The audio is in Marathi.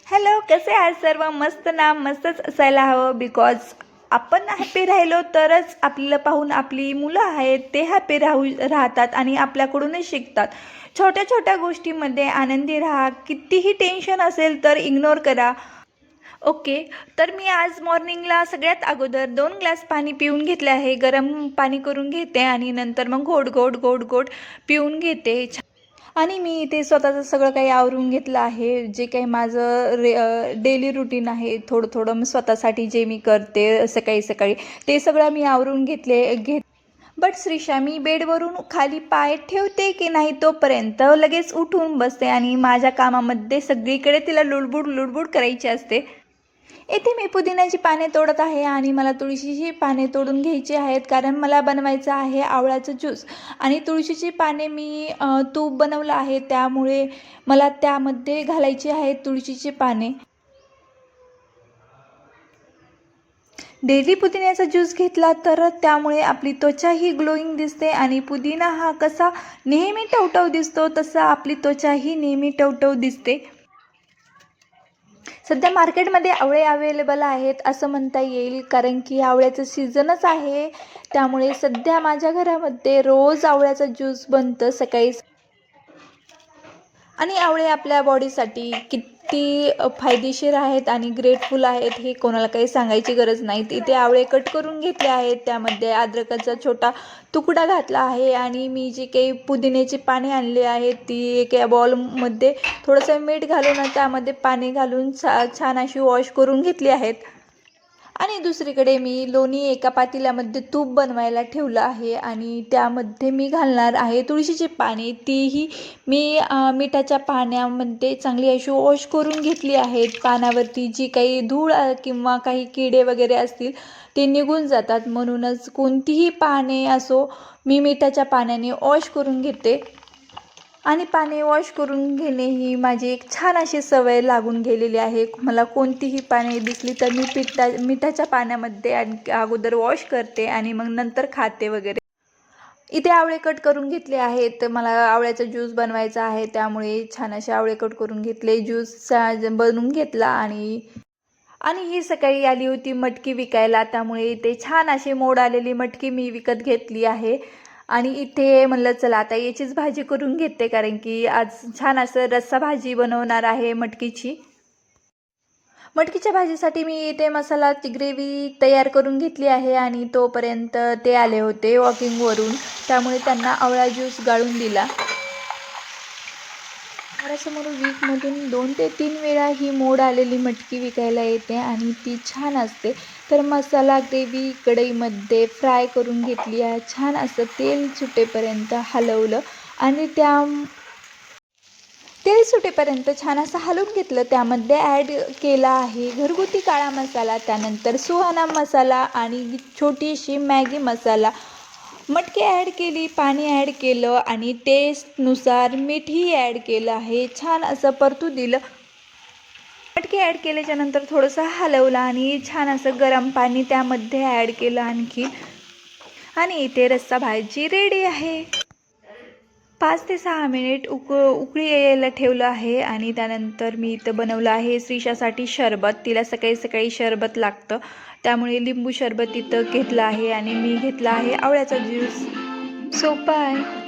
हॅलो, कसे आहात सर्व? मस्त ना? मस्तच असायला हवं. बिकॉज आपण हॅपी राहिलो तरच आपल्याला पाहून आपली मुलं आहेत ते हॅपी राहतात आणि आपल्याकडूनच शिकतात. छोट्या छोट्या गोष्टीमध्ये आनंदी राहा. कितीही टेन्शन असेल तर इग्नोर करा. ओके. तर मी आज मॉर्निंगला सगळ्यात अगोदर 2 ग्लास पाणी पिऊन घेतले आहे. गरम पाणी करून घेते आणि नंतर मग गोड गोड गोड गोड पिऊन घेते. आणि मी इथे स्वतःचं सगळं काही आवरून घेतलं आहे. जे काही माझं डेली रुटीन आहे, थोडं थोडं मी स्वतःसाठी जे मी करते सकाळी सकाळी ते सगळं मी आवरून बट श्रीषा, मी बेडवरून खाली पाय ठेवते की नाही तोपर्यंत लगेच उठून बसते आणि माझ्या कामामध्ये सगळीकडे तिला लुडबुड लुडबुड करायची असते. येथे मी पुदिन्याची पाने तोडत आहे आणि मला तुळशीची पाने तोडून घ्यायची आहेत, कारण मला बनवायचं आहे आवळ्याचं ज्यूस. आणि तुळशीची पाने मी तूप बनवलं आहे, त्यामुळे मला त्यामध्ये घालायची आहेत तुळशीची पाने. डेली पुदिन्याचा ज्यूस घेतला तर त्यामुळे आपली त्वचाही ग्लोईंग दिसते आणि पुदिना हा कसा नेहमी टवटव दिसतो तसा आपली त्वचाही नेहमी टवटव दिसते. सध्या मार्केटमध्ये आवळे अवेलेबल आहेत असं म्हणता येईल, कारण की आवळ्याचं सीझनच आहे. त्यामुळे सध्या माझ्या घरामध्ये रोज आवळ्याचा ज्यूस बनतं सकाळी. आणि आवळे आपल्या बॉडीसाठी किती फायदेशीर आहेत आणि ग्रेटफुल आहेत हे कोणाला काही सांगायची गरज नाही. इथे आवळे कट करून घेतले आहेत, त्यामध्ये अद्रकाचा छोटा तुकडा घातला आहे आणि मी जी काही पुदिन्याची पाने आणली आहेत ती एका बॉलमध्ये थोडंसं मीठ घालून त्यामध्ये पाणी घालून छान अशी वॉश करून घेतली आहेत. आणि दुसरीकडे मी लोणी एका पातेल्यामध्ये तूप बनवायला ठेवलं आहे आणि त्यामध्ये मी घालणार आहे तुळशीची पाने. तीही मी मिठाच्या पाण्यामध्ये चांगली अशी वॉश करून घेतली आहेत. पानावरती जी काही धूळ किंवा काही किडे वगैरे असतील ते निघून जातात, म्हणूनच कोणतीही पाने असो मी मिठाच्या पाण्याने वॉश करून घेते. आणि पाने वॉश करून घेणे ही माझी एक छान अशी सवय लागून गेलेली आहे. मला कोणतीही पाने दिसली तर मी मिठाच्या पाण्यामध्ये अगोदर वॉश करते आणि मग नंतर खाते वगैरे. इथे आवळे कट करून घेतले आहेत. मला आवळ्याचा ज्यूस बनवायचा आहे, त्यामुळे छान असे आवळे कट करून घेतले. ज्यूस बनवून घेतला आणि आणि ही सकाळी आली होती मटकी विकायला, त्यामुळे इथे छान अशी मोड आलेली मटकी मी विकत घेतली आहे. आणि इथे म्हणलं चला आता याचीच भाजी करून घेते, कारण की आज छान असं रस्सा भाजी बनवणार आहे मटकीची. मटकीच्या भाजीसाठी मी इथे मसालाची ग्रेव्ही तयार करून घेतली आहे आणि तोपर्यंत ते आले होते वॉकिंगवरून, त्यामुळे त्यांना आवळा ज्यूस गाळून दिला. घरासमोर वीकमधून 2 ते 3 वेळा ही मोड आलेली मटकी विकायला येते आणि ती छान असते. तर मसाला ग्रेव्ही कढईमध्ये फ्राय करून घेतली आहे. छान असं तेल सुटेपर्यंत हलवलं आणि तेल सुटेपर्यंत छान असं हलवून घेतलं. त्यामध्ये ॲड केला आहे घरगुती काळा मसाला, त्यानंतर सुहाना मसाला आणि छोटीशी मॅगी मसाला. मटकी ॲड केली, पाणी ॲड केलं आणि टेस्टनुसार मीठही ॲड केलं आहे. छान असं परतू दिलं. मटकी ॲड केल्याच्यानंतर थोडंसं हलवलं आणि छान असं गरम पाणी त्यामध्ये ॲड केलं आणखी. आणि इथे रस्सा भाजी रेडी आहे. 5 ते 6 मिनिट उकळी यायला ठेवलं आहे आणि त्यानंतर मी इथं बनवलं आहे श्रीषासाठी शरबत. तिला सकाळी सकाळी शरबत लागतं, त्यामुळे लिंबू शरबत इथं घेतलं आहे आणि मी घेतला आहे आवळ्याचा ज्यूस. सोपं आहे.